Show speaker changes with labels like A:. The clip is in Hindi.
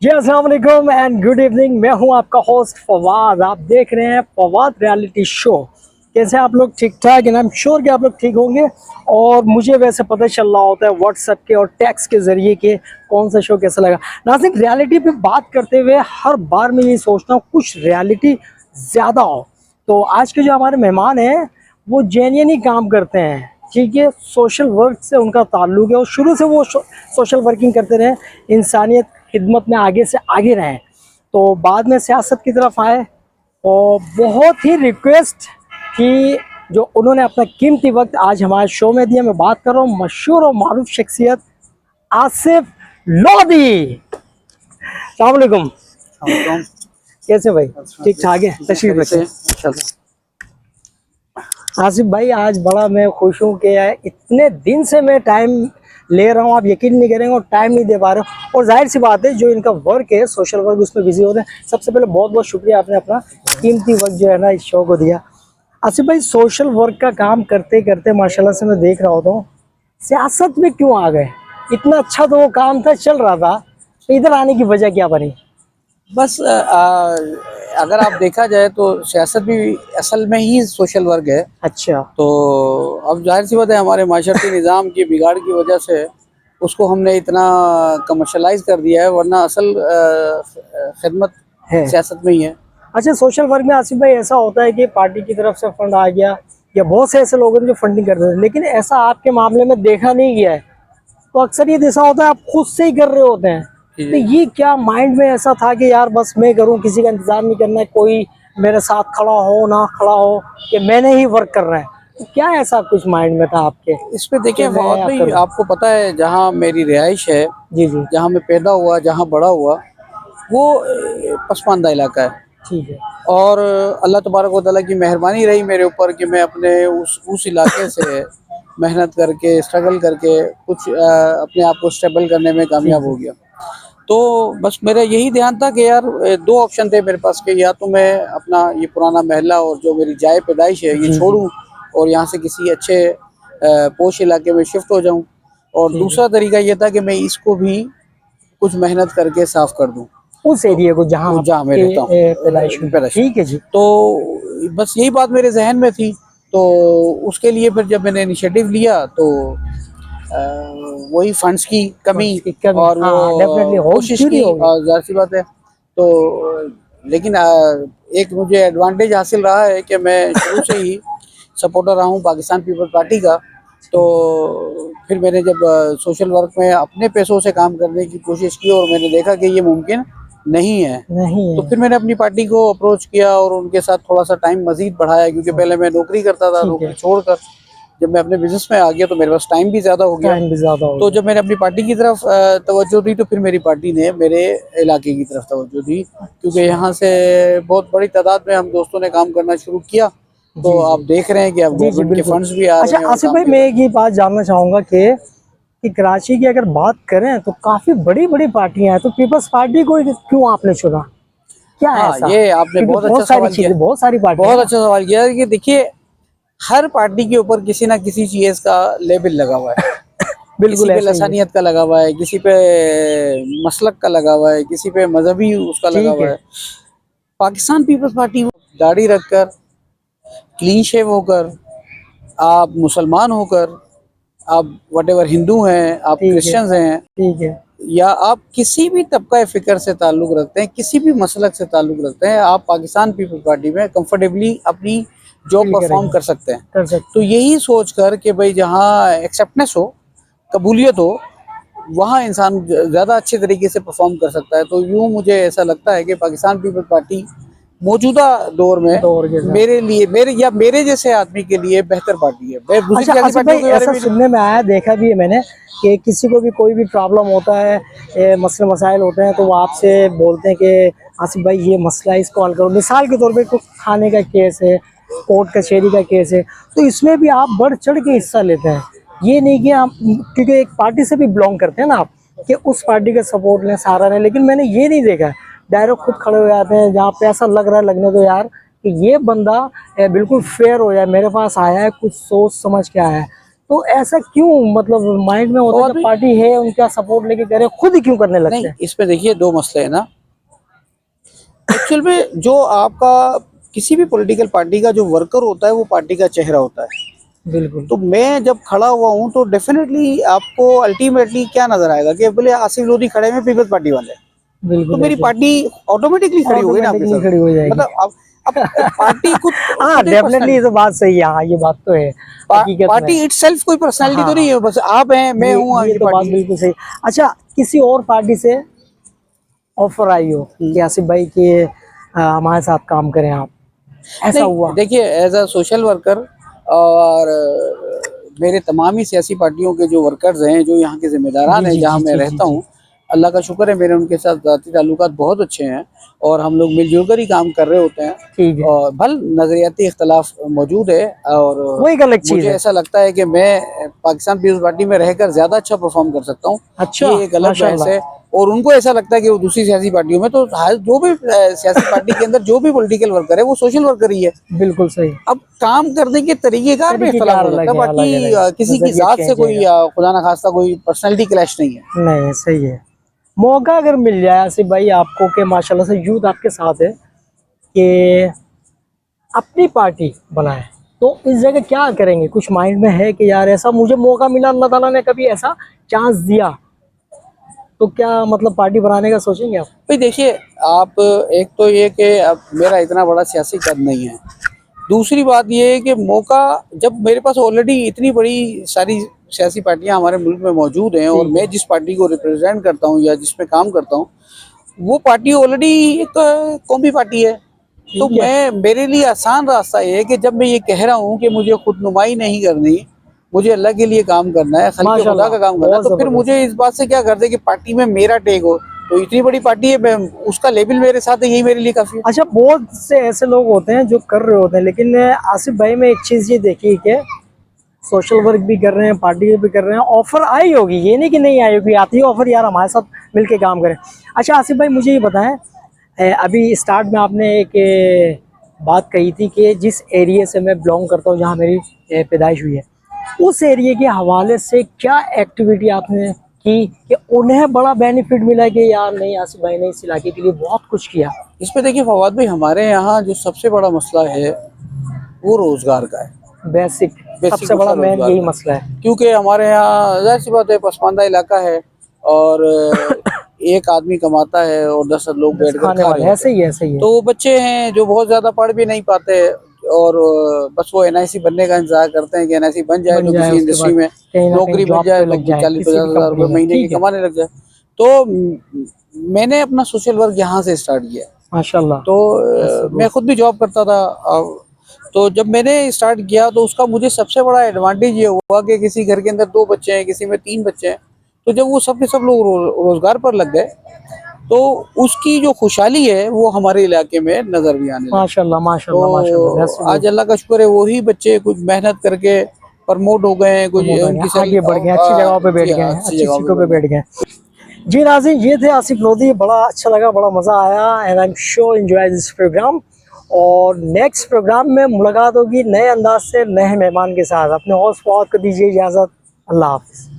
A: जी अस्सलाम वालेकुम एंड गुड इवनिंग। मैं हूं आपका होस्ट फवाद। आप देख रहे हैं फवाद रियलिटी शो। कैसे आप लोग? ठीक ठाक है? आई एम श्योर कि आप लोग ठीक होंगे। और मुझे वैसे पता चल रहा होता है व्हाट्सएप के और टेक्स्ट के ज़रिए कि कौन सा शो कैसा लगा। नाज़रीन, रियलिटी पे बात करते हुए हर बार मैं ये सोचता हूँ कुछ रियलिटी ज़्यादा हो। तो आज के जो हमारे मेहमान हैं वो जेन्युइन ही काम करते हैं, ठीक है। सोशल वर्क से उनका ताल्लुक है और शुरू से वो सोशल वर्किंग करते रहे, इंसानियत खिदमत में आगे से आगे रहें। तो बाद में सियासत की तरफ आए और बहुत ही रिक्वेस्ट कि जो उन्होंने अपना कीमती वक्त आज हमारे शो में दिया। मैं बात कर रहा हूँ मशहूर और मारूफ शख्सियत आसिफ लोधी। अस्सलाम वालेकुम। कैसे भाई? ठीक ठाक है? तशरीफ रखें। आसिफ भाई, आज बड़ा मैं खुश हूँ कि इतने दिन से मैं टाइम ले रहा हूँ, आप यकीन नहीं करेंगे, और टाइम नहीं दे पा रहे हो। और जाहिर सी बात है जो इनका वर्क है सोशल वर्क, उसमें बिजी होते हैं। सबसे पहले बहुत बहुत शुक्रिया, आपने अपना कीमती वक्त जो है ना इस शो को दिया। आसिफ भाई, सोशल वर्क का काम करते करते माशाल्लाह से मैं देख रहा होता हूँ सियासत में क्यों आ गए? इतना अच्छा तो वो काम था, चल रहा था, तो इधर आने की वजह क्या बनी?
B: बस अगर आप देखा जाए तो सियासत भी असल में ही सोशल वर्क है।
A: अच्छा।
B: तो अब जाहिर सी बात है हमारे माशरती निज़ाम की बिगाड़ की वजह से उसको हमने इतना कमर्शलाइज कर दिया है, वरना असल खिदमत
A: है।
B: सियासत में ही है।
A: अच्छा, सोशल वर्क में आसिफ भाई ऐसा होता है कि पार्टी की तरफ से फंड आ गया या बहुत से ऐसे लोग हैं जो फंडिंग करते हैं, लेकिन ऐसा आपके मामले में देखा नहीं गया है। तो अक्सर ये ऐसा होता है आप खुद से ही कर रहे होते हैं। तो ये क्या माइंड में ऐसा था कि यार बस मैं करूं, किसी का इंतजार नहीं करना है, कोई मेरे साथ खड़ा हो ना खड़ा हो, कि मैंने ही वर्क करना है? तो क्या ऐसा कुछ माइंड में था आपके?
B: इस पे देखिए फवाद भाई, आपको पता है जहाँ मेरी रिहाइश है,
A: जी जी,
B: जहाँ मैं पैदा हुआ, जहाँ बड़ा हुआ, वो पसमानदा इलाका है।
A: ठीक है।
B: और अल्लाह तबारक व तआला की मेहरबानी रही मेरे ऊपर कि मैं अपने उस इलाके से मेहनत करके, स्ट्रगल करके कुछ अपने आप को स्टेबल करने में कामयाब हो गया। तो बस मेरा यही ध्यान था कि यार दो ऑप्शन थे मेरे पास कि या तो मैं अपना ये पुराना महल्ला और जो मेरी जाए पैदाइश है ये छोड़ूं और यहाँ से किसी अच्छे पोश इलाके में शिफ्ट हो जाऊं, और दूसरा तरीका ये था कि मैं इसको भी कुछ मेहनत करके साफ कर दूं
A: उस एरिया को जहाँ
B: मैं रहता हूँ।
A: ठीक है जी।
B: तो बस यही बात मेरे जहन में थी। तो उसके लिए फिर जब मैंने इनिशिएटिव लिया तो वही फंड्स की कमी और वो कोशिश की, और जाहिर सी बात है। तो लेकिन एक मुझे एडवांटेज हासिल रहा है कि मैं शुरू से ही सपोर्टर रहा हूँ पाकिस्तान पीपल्स पार्टी का। तो फिर मैंने जब सोशल वर्क में अपने पैसों से काम करने की कोशिश की और मैंने देखा कि ये मुमकिन नहीं है, तो फिर मैंने अपनी पार्टी को अप्रोच किया और उनके साथ थोड़ा सा टाइम मजीद बढ़ाया, क्योंकि पहले मैं नौकरी करता था। नौकरी छोड़कर जब मैं अपने बिजनेस में आ गया तो मेरे पास टाइम भी ज़्यादा हो गया। तो जब मैंने अपनी पार्टी की तरफ तवज्जो दी तो फिर मेरी पार्टी ने मेरे इलाके की तरफ तवज्जो दी, क्योंकि यहाँ से बहुत बड़ी तादाद में हम दोस्तों ने काम करना शुरू किया। तो आप देख रहे हैं कि अब गवर्नमेंट के फंड्स भी आ रहे हैं।
A: अच्छा आसिफ भाई, मैं एक ही बात जानना चाहूँगा कि कराची की अगर बात करें तो काफ़ी बड़ी बड़ी पार्टियां हैं, तो पीपल्स पार्टी को क्यों आपने चुना? क्या है ऐसा?
B: ये आपने बहुत अच्छा सवाल किया।
A: बहुत सारी पार्टी,
B: बहुत अच्छा सवाल किया कि देखिए हर पार्टी के ऊपर किसी ना किसी चीज का लेबल लगा हुआ है। किसी पे लसानियत का लगा हुआ है, किसी पे मसलक का लगा हुआ है, किसी पे मजहबी उसका लगा हुआ है। पाकिस्तान पीपल्स पार्टी दाढ़ी रखकर, क्लीन शेव होकर, आप मुसलमान होकर, आप व्हाटएवर हिंदू हैं, आप क्रिश्चियंस हैं, ठीक है, या आप किसी भी तबका फिक्र से ताल्लुक रखते हैं, किसी भी मसलक से ताल्लुक रखते हैं, आप पाकिस्तान पीपल्स पार्टी में कंफर्टेबली अपनी जॉब परफॉर्म कर सकते हैं। तो यही सोचकर कि भाई जहाँ एक्सेप्टनेस हो, कबूलियत हो, वहाँ इंसान ज़्यादा अच्छे तरीके से परफॉर्म कर सकता है। तो यूँ मुझे ऐसा लगता है कि पाकिस्तान पीपल्स पार्टी मौजूदा दौर में मेरे लिए, मेरे जैसे आदमी के लिए बेहतर पार्टी है।
A: अच्छा भाई, ऐसा सुनने में आया, देखा भी है मैंने कि किसी को भी कोई भी प्रॉब्लम होता है, मसले मसाइल होते हैं, तो वो आपसे बोलते हैं कि आसिफ भाई ये मसला इसको हल करो। मिसाल के तौर पे कोई खाने का केस है, कोर्ट कचहरी का केस है, तो इसमें भी आप बढ़ चढ़ के हिस्सा लेते हैं। ये नहीं कि आप क्योंकि एक पार्टी से भी बिलोंग करते हैं ना आप, कि उस पार्टी का सपोर्ट लें, सहारा लें, लेकिन मैंने ये नहीं देखा, डायरेक्ट खुद खड़े हो जाते हैं। जहाँ पे ऐसा लग रहा है, लगने दो यार कि ये बंदा बिल्कुल फेयर हो जाए, मेरे पास आया है, कुछ सोच समझ के आया है। तो ऐसा क्यों, मतलब माइंड में होता है कि पार्टी है उनका सपोर्ट लेके करे, खुद ही क्यों करने लगते हैं?
B: इसमें देखिए दो मसले हैं ना। एक्चुअल में जो आपका किसी भी पॉलिटिकल पार्टी का जो वर्कर होता है वो पार्टी का चेहरा होता है।
A: बिल्कुल।
B: तो मैं जब खड़ा हुआ हूँ तो डेफिनेटली आपको अल्टीमेटली क्या नजर आएगा कि बोले आसिफ लोधी खड़े हैं पीपल्स पार्टी वाले,
A: बिल्कुल,
B: तो मेरी पार्टी ऑटोमेटिकली खड़ी हो गई ना आपके साथ,
A: खड़ी हो जाएगी।
B: मतलब अब पार्टी खुद
A: हाँ डेफिनेटली, तो बात सही है। हाँ ये बात तो है।
B: पार्टी इटसेल्फ कोई पर्सनालिटी तो नहीं है, बस आप हैं, मैं हूँ,
A: ये तो बात बिल्कुल सही। अच्छा, किसी और पार्टी से ऑफर आई हो कि आसिफ भाई के हमारे साथ काम करें आप, ऐसा हुआ?
B: देखिए एज अ सोशल वर्कर और मेरे तमाम ही सियासी पार्टियों के जो वर्कर्स हैं, जो यहाँ के जिम्मेदारान हैं, जहाँ मैं रहता हूँ, अल्लाह का शुक्र है मेरे उनके साथ ज़ाती ताल्लुकात बहुत अच्छे हैं और हम लोग मिलजुल कर ही काम कर रहे होते हैं। और भल नजरियाती इख्तलाफ मौजूद है और
A: वही गलत चीज़
B: मुझे
A: है।
B: ऐसा लगता है कि मैं पाकिस्तान पीपल्स पार्टी में रहकर ज्यादा अच्छा परफॉर्म कर सकता हूँ।
A: अच्छा,
B: ये एक अलग बहस है और उनको ऐसा लगता है कि वो दूसरी सियासी पार्टियों में, तो जो भी सियासी पार्टी के अंदर जो भी पॉलिटिकल वर्कर है वो सोशल वर्कर ही है।
A: बिल्कुल सही।
B: अब काम करने के तरीकेकार में इख्तलाफ हो सकता है, बाकी किसी की जात से कोई खुदा ना खास्ता कोई पर्सनैलिटी क्लैश नहीं है।
A: नहीं, सही है। मौका अगर मिल जाए आसिफ भाई आपको कि माशाल्लाह से यूथ आपके साथ है कि अपनी पार्टी बनाए, तो इस जगह क्या करेंगे? कुछ माइंड में है कि यार ऐसा मुझे मौका मिला, अल्लाह ताला ने कभी ऐसा चांस दिया, तो क्या मतलब पार्टी बनाने का सोचेंगे आप?
B: भाई देखिए, आप एक तो ये कि अब मेरा इतना बड़ा सियासी कद नहीं है, दूसरी बात ये है कि मौका जब मेरे पास ऑलरेडी इतनी बड़ी सारी सियासी पार्टियां हमारे मुल्क में मौजूद हैं और मैं जिस पार्टी को रिप्रेजेंट करता हूं या जिसमें काम करता हूं वो पार्टी ऑलरेडी एक कौमी पार्टी है, तो मेरे लिए आसान रास्ता ये है कि जब मैं ये कह रहा हूँ कि मुझे खुद नुमाई नहीं करनी, मुझे अल्लाह के लिए काम करना है, खलील खुदा का काम करना है, तो फिर मुझे इस बात से क्या कर दे कि पार्टी में मेरा टेक हो। तो इतनी बड़ी पार्टी है, उसका लेवल मेरे साथ है, यही मेरे लिए काफी है।
A: अच्छा, बहुत से ऐसे लोग होते हैं जो कर रहे होते हैं, लेकिन आसिफ भाई में एक चीज़ ये देखी कि सोशल वर्क भी कर रहे हैं, पार्टी भी कर रहे हैं, ऑफर आई होगी, ये नहीं कि नहीं आई होगी, आती है ऑफर, यार हमारे साथ मिलके काम करें। अच्छा आसिफ भाई मुझे ये बताएं, अभी स्टार्ट में आपने एक बात कही थी कि जिस एरिया से मैं बिलोंग करता हूँ, जहाँ मेरी पैदाइश हुई है, उस एरिया के हवाले से क्या एक्टिविटी आपने की कि उन्हें बड़ा बेनिफिट मिला कि यार नहीं आसिफ भाई ने इस इलाके के लिए बहुत कुछ किया?
B: इस पे देखिए फवाद भाई, हमारे यहाँ जो सबसे बड़ा मसला है वो रोजगार का है।
A: बेसिक सबसे बड़ा मेन यही मसला है,
B: क्योंकि हमारे यहाँ जाहिर सी बात है पसमानदा इलाका है और एक आदमी कमाता है और 10 लोग बैठ कर खा रहे हैं।
A: ऐसे ही है।
B: तो बच्चे हैं जो बहुत ज्यादा पढ़ भी नहीं पाते और बस वो NIC बनने का इंतजार करते हैं कि NIC बन जाए तो किसी इंडस्ट्री में नौकरी मिल जाए, 40-50 हज़ार रुपये महीने की कमाने लग जाए। तो मैंने अपना सोशल वर्क यहाँ से स्टार्ट किया माशाल्लाह। तो मैं खुद भी जॉब करता था, तो जब मैंने स्टार्ट किया तो उसका मुझे सबसे बड़ा एडवांटेज ये हुआ कि किसी घर के अंदर 2 बच्चे हैं, किसी में 3 बच्चे हैं, तो जब वो सब के सब लोग रोजगार पर लग गए तो उसकी जो खुशहाली है वो हमारे इलाके में नजर भी आने लगी।
A: माशाल्लाह माशाल्लाह माशाल्लाह।
B: आज अल्लाह का शुक्र है वही बच्चे कुछ मेहनत करके प्रमोट हो गए हैं, कुछ उनकी
A: आगे बढ़ गए, अच्छी जगहों पे बैठ गए हैं, अच्छी सीटों पे बैठ गए। जी नाज़रीन, ये थे आसिफ लोधी, बड़ा अच्छा लगा, बड़ा मज़ा आया and I am sure enjoy this program. और नेक्स्ट प्रोग्राम में मुलाकात होगी नए अंदाज से, नए मेहमान के साथ। अपने होस्ट फवाद को दीजिए इजाज़त। अल्लाह हाफ़िज़।